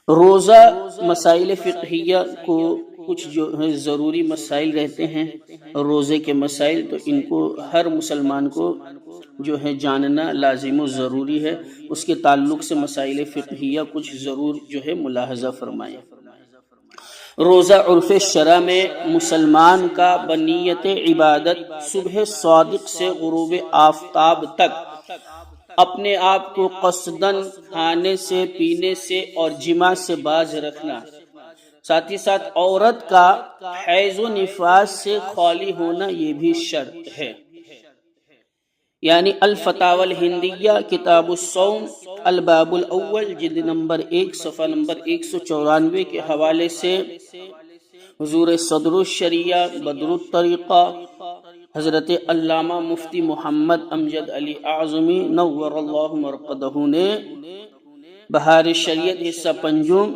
روزہ مسائل فقہیہ کو کچھ جو ہے ضروری مسائل رہتے ہیں روزے کے مسائل، تو ان کو ہر مسلمان کو جو ہے جاننا لازم و ضروری ہے۔ اس کے تعلق سے مسائل فقہیہ کچھ ضرور جو ہے ملاحظہ فرمائیں۔ روزہ عرف شرع میں مسلمان کا بنیت عبادت صبح صادق سے غروب آفتاب تک اپنے آپ کو قصداً کھانے سے، پینے سے اور جماع سے باز رکھنا، ساتھ ہی ساتھ عورت کا حیض و نفاس سے خالی ہونا یہ بھی شرط ہے۔ یعنی الفتاوی الہندیہ کتاب الصوم الباب الاول جلد نمبر 1 صفحہ نمبر 194 کے حوالے سے حضور صدر الشریعہ بدر الطریقہ حضرت علامہ مفتی محمد امجد علی اعظمی نور اللہ مرقدہ نے بہار شریعت حصہ پنجم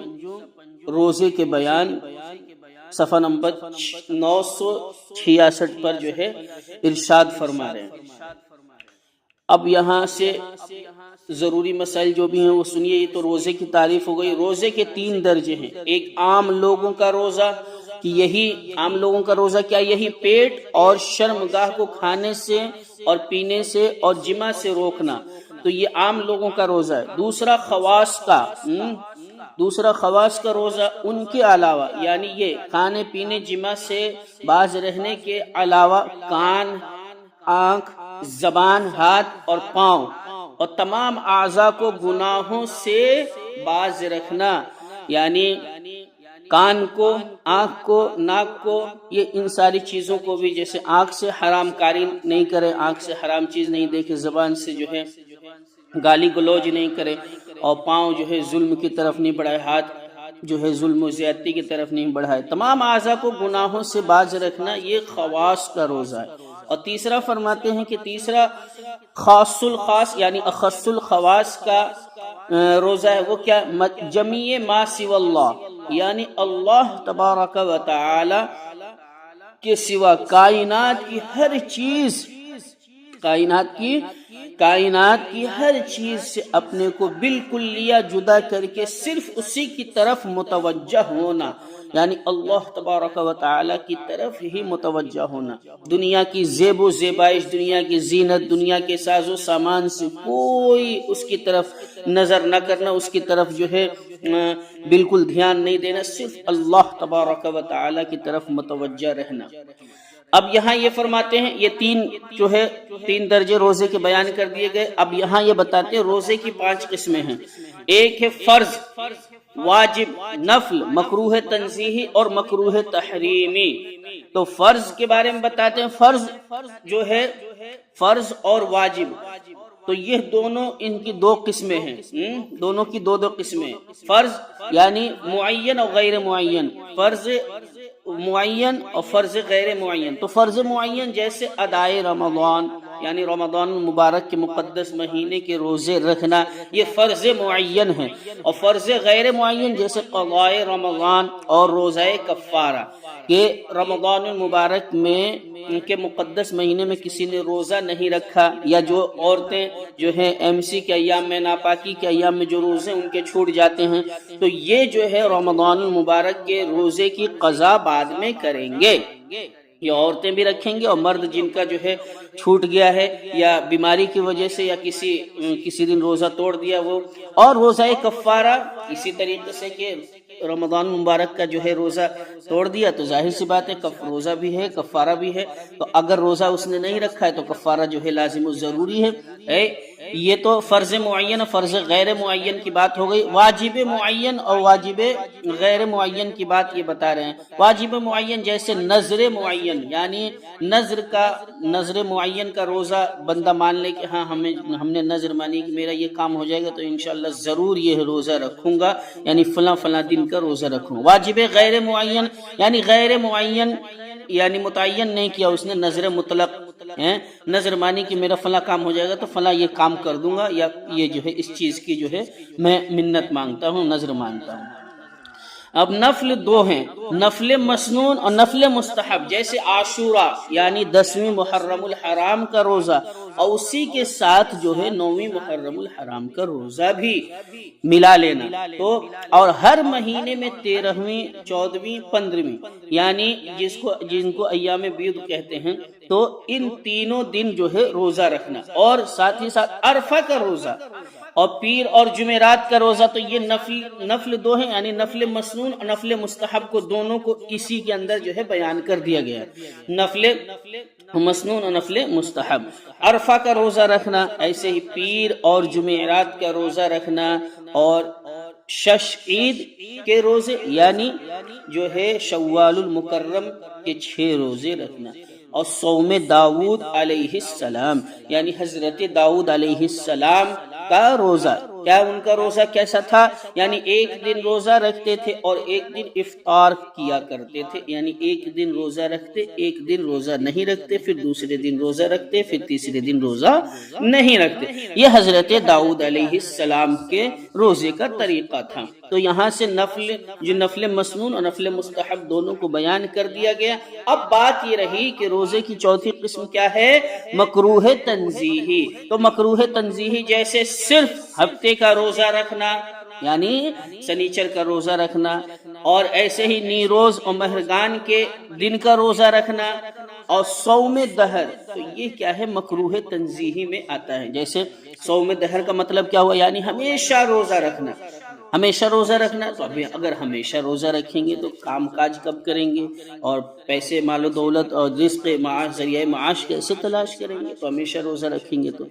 روزے کے بیان صفحہ نمبر 966 پر جو ہے ارشاد فرما رہے ہیں۔ اب یہاں سے ضروری مسائل جو بھی ہیں وہ سنیے۔ یہ تو روزے کی تعریف ہو گئی۔ روزے کے 3 درجے ہیں۔ ایک عام لوگوں کا روزہ، کہ یہی عام لوگوں کا روزہ کیا یہی پیٹ اور شرمگاہ کو کھانے سے اور پینے سے اور جماع سے روکنا، تو یہ عام لوگوں کا روزہ ہے۔ دوسرا خواص کا روزہ ان کے علاوہ، یعنی یہ کھانے پینے جماع سے باز رہنے کے علاوہ کان، آنکھ، زبان، ہاتھ اور پاؤں اور تمام اعضاء کو گناہوں سے باز رکھنا، یعنی کان کو، آنکھ کو، ناک کو، یہ ان ساری چیزوں کو بھی، جیسے آنکھ سے حرام کاری نہیں کرے، آنکھ سے حرام چیز نہیں دیکھے، زبان سے جو ہے گالی گلوج نہیں کرے، اور پاؤں جو ہے ظلم کی طرف نہیں بڑھائے، ہاتھ جو ہے ظلم و زیادتی کی طرف نہیں بڑھائے، تمام اعضاء کو گناہوں سے باز رکھنا، یہ خواص کا روزہ ہے۔ اور تیسرا فرماتے ہیں کہ تیسرا خاص الخاص یعنی اخص الخواص کا روزہ ہے، وہ کیا؟ جمیع ما سوى اللہ، یعنی اللہ تبارک و تعالی کے سوا کائنات کی ہر چیز، کائنات کی ہر چیز سے اپنے کو بالکل لیا جدا کر کے صرف اسی کی طرف متوجہ ہونا، یعنی اللہ تبارک و تعالی کی طرف ہی متوجہ ہونا۔ دنیا کی زیب و زیبائش، دنیا کی زینت، دنیا کے ساز و سامان سے کوئی اس کی طرف نظر نہ کرنا، اس کی طرف جو ہے بالکل دھیان نہیں دینا، صرف اللہ تبارک و تعالی کی طرف متوجہ رہنا۔ اب یہاں یہ فرماتے ہیں، یہ تین درجے روزے کے بیان کر دیے گئے۔ اب یہاں یہ بتاتے ہیں روزے کی 5 قسمیں ہیں۔ ایک ہے فرض، واجب، نفل، مکروہ تنزیہی اور مکروہ تحریمی۔ تو فرض کے بارے میں بتاتے ہیں، فرض جو ہے فرض اور واجب، تو یہ دونوں ان کی 2 قسمیں ہیں، دونوں کی 2 قسمیں۔ فرض یعنی معین اور غیر معین، فرض معین اور فرض غیر معین۔ تو فرض معین جیسے ادائے رمضان، یعنی رمضان المبارک کے مقدس مہینے کے روزے رکھنا، یہ فرض معین ہے۔ اور فرض غیر معین جیسے قضاء رمضان اور روزہ کفارہ، کہ رمضان المبارک میں ان کے مقدس مہینے میں کسی نے روزہ نہیں رکھا، یا جو عورتیں جو ہیں MC کے ایام میں، ناپاکی کے ایام میں جو روزے ان کے چھوٹ جاتے ہیں، تو یہ جو ہے رمضان المبارک کے روزے کی قضا بعد میں کریں گے۔ یہ عورتیں بھی رکھیں گے، اور مرد جن کا جو ہے چھوٹ گیا ہے یا بیماری کی وجہ سے یا کسی دن روزہ توڑ دیا وہ۔ اور روزہ کفارہ اسی طریقے سے کہ رمضان مبارک کا جو ہے روزہ توڑ دیا تو ظاہر سی بات ہے روزہ بھی ہے، کفارہ بھی ہے، تو اگر روزہ اس نے نہیں رکھا ہے تو کفارہ جو ہے لازم و ضروری ہے۔ یہ تو فرض معین، فرض غیر معین کی بات ہو گئی۔ واجب معین اور واجب غیر معین کی بات یہ بتا رہے ہیں۔ واجب معین جیسے نذر معین، یعنی نذر معین کا روزہ بندہ مان لے کہ ہاں ہم نے نذر مانی کہ میرا یہ کام ہو جائے گا تو انشاءاللہ ضرور یہ روزہ رکھوں گا، یعنی فلاں دن کا روزہ رکھوں۔ واجب غیر معین یعنی غیر معین، یعنی متعین نہیں کیا اس نے، نذر مطلق نظر مانی کہ میرا فلاں کام ہو جائے گا تو فلاں یہ کام کر دوں گا، یا یہ جو ہے اس چیز کی جو ہے میں منت مانگتا ہوں، نظر مانگتا ہوں۔ اب نفل دو ہیں، نفل مسنون اور نفل مستحب، جیسے عاشورہ یعنی 10ویں محرم الحرام کا روزہ، اور اسی کے ساتھ جو ہے 9ویں محرم الحرام کا روزہ بھی ملا لینا۔ تو اور ہر مہینے میں 13ویں 14ویں 15ویں یعنی جن کو ایام بیض کہتے ہیں، تو ان تینوں دن جو ہے روزہ رکھنا، اور ساتھ ہی ساتھ عرفہ کا روزہ اور پیر اور جمعرات کا روزہ۔ تو یہ نفل دو ہیں، یعنی نفل مسنون اور نفل مستحب کو دونوں کو اسی کے اندر جو ہے بیان کر دیا گیا ہے، نفل مسنون اور نفل مستحب۔ عرفہ کا روزہ رکھنا، ایسے ہی پیر اور جمعرات کا روزہ رکھنا، اور شش عید کے روزے یعنی جو ہے شوال المکرم کے 6 روزے رکھنا، اور صوم داؤد علیہ السلام یعنی حضرت داؤد علیہ السلام کا روزہ۔ کیا ان کا روزہ کیسا تھا؟ یعنی ایک دن روزہ رکھتے تھے اور ایک دن افطار کیا کرتے تھے، یعنی ایک دن روزہ رکھتے، ایک دن روزہ نہیں رکھتے، پھر دوسرے دن روزہ رکھتے، پھر تیسرے دن روزہ نہیں رکھتے۔ یہ حضرت داؤد علیہ السلام کے روزے کا طریقہ تھا۔ تو یہاں سے نفل مسنون اور نفل مستحب دونوں کو بیان کر دیا گیا۔ اب بات یہ رہی کہ روزے کی چوتھی قسم کیا ہے؟ مکروہ تنزیہی۔ تو مکروہ تنزیہی جیسے صرف ہفتے کا روزہ رکھنا، یعنی سنیچر کا روزہ رکھنا، اور ایسے ہی نیروز اور مہرگان کے دن کا روزہ رکھنا، اور صوم دہر، تو یہ کیا ہے؟ مکروہ تنزیہی میں آتا ہے۔ جیسے صوم دہر کا مطلب کیا ہوا؟ یعنی ہمیشہ روزہ رکھنا، ہمیشہ روزہ رکھنا۔ تو ابھی اگر ہمیشہ روزہ رکھیں گے تو کام کاج کب کریں گے، اور پیسے مال و دولت اور رزق معاش ذریعہ معاش کیسے تلاش کریں گے؟ تو ہمیشہ روزہ رکھیں گے تو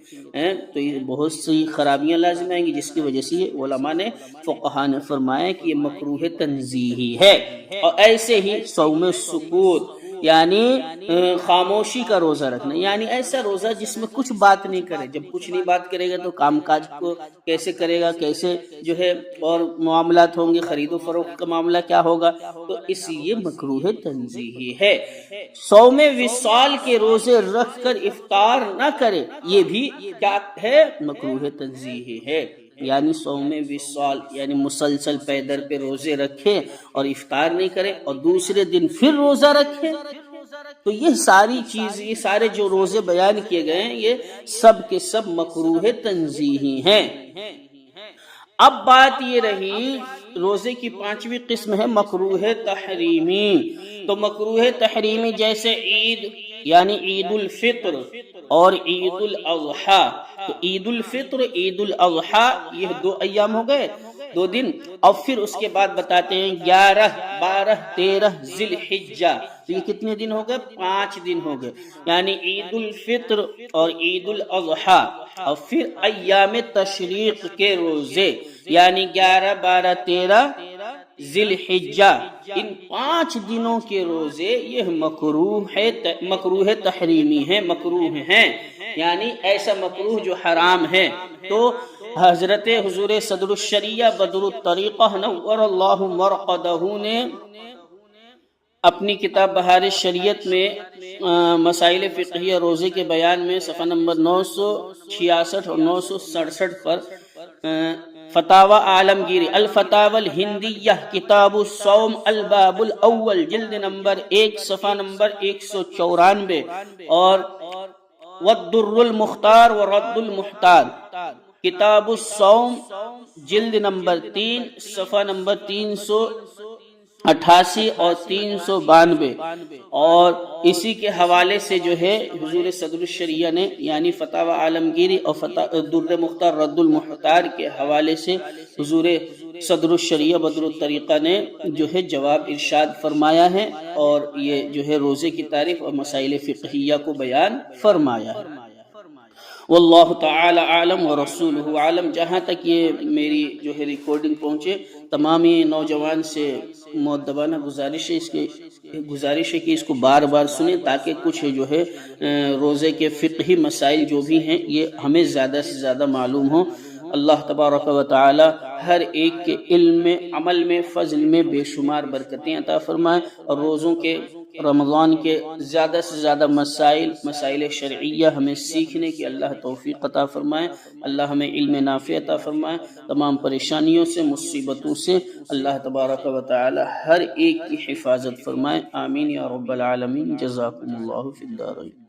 یہ بہت سی خرابیاں لازم آئیں گی، جس کی وجہ سے یہ علماء نے فقہاء نے فرمایا کہ یہ مکروہ تنزیہی ہے۔ اور ایسے ہی صوم سکوت یعنی خاموشی کا روزہ رکھنا، یعنی ایسا روزہ جس میں کچھ بات نہیں کرے۔ جب کچھ نہیں بات کرے گا تو کام کاج کو کیسے کرے گا، کیسے جو ہے اور معاملات ہوں گے، خرید و فروخت کا معاملہ کیا ہوگا؟ تو اس لیے مکروہ تنزیہی ہے۔ صوم وصال کے روزے رکھ کر افطار نہ کرے، یہ بھی کیا ہے؟ مکروہ تنزیہی ہے۔ یعنی صوم وصال یعنی مسلسل پے در پہ روزے رکھے اور افطار نہیں کرے، اور دوسرے دن پھر روزہ رکھے۔ تو یہ ساری چیز، یہ سارے جو روزے بیان کیے گئے ہیں، یہ سب کے سب مکروہ تنزیہی ہیں۔ اب بات یہ رہی روزے کی 5ویں قسم ہے مکروہ تحریمی۔ تو مکروہ تحریمی جیسے عید یعنی عید الفطر اور عید الاضحیٰ۔ تو عید الفطر، عید الاضحیٰ، یہ 2 ایام ہو گئے، 2 دن، اور پھر اس کے بعد بتاتے ہیں 11 12 13 ذی الحجہ۔ تو یہ کتنے دن ہو گئے؟ 5 دن ہو گئے، یعنی عید الفطر اور عید الاضحیٰ، اور پھر ایام تشریق کے روزے یعنی 11 12 13 ذی الحجہ۔ ان 5 دنوں کے روزے یہ مکروہ تحریمی ہیں، مکروہ ہیں، یعنی ایسا مکروہ جو حرام ہے۔ تو حضرت حضور صدر الشریعہ بدر الطریقہ نور اللہ مرقدہ نے اپنی کتاب بہار شریعت میں مسائل فقہیہ روزے کے بیان میں صفحہ نمبر 966 اور 967 پر فتاوی عالمگیری الفتاوی الہندیہ کتاب الصوم الباب الاول جلد نمبر 1 صفحہ نمبر 194 اور والدر المختار ورد المحتار کتاب الصوم جلد نمبر 3 صفحہ نمبر 388 اور 392، اور اسی کے حوالے سے جو ہے حضور صدر الشریعہ نے یعنی فتاوی عالمگیری اور در مختار رد المحتار کے حوالے سے حضور صدر الشریعہ بدر الطریقہ نے جو ہے جواب ارشاد فرمایا ہے، اور یہ جو ہے روزے کی تعریف اور مسائل فقہیہ کو بیان فرمایا ہے۔ واللہ تعالی عالم ورسولہ عالم۔ جہاں تک یہ میری جو ہے ریکارڈنگ پہنچے، تمامی نوجوان سے مؤدبانہ گزارش ہے کہ اس کو بار بار سنیں، تاکہ کچھ جو ہے روزے کے فقہی مسائل جو بھی ہیں یہ ہمیں زیادہ سے زیادہ معلوم ہوں۔ اللہ تبارک و تعالی ہر ایک کے علم میں، عمل میں، فضل میں بے شمار برکتیں عطا فرمائے، اور روزوں کے رمضان کے زیادہ سے زیادہ مسائل شرعیہ ہمیں سیکھنے کی اللہ توفیق عطا فرمائے، اللہ ہمیں علم نافع عطا فرمائے، تمام پریشانیوں سے، مصیبتوں سے اللہ تبارک و تعالی ہر ایک کی حفاظت فرمائے، آمین یا رب العالمین، جزاکم اللہ فی الدارین۔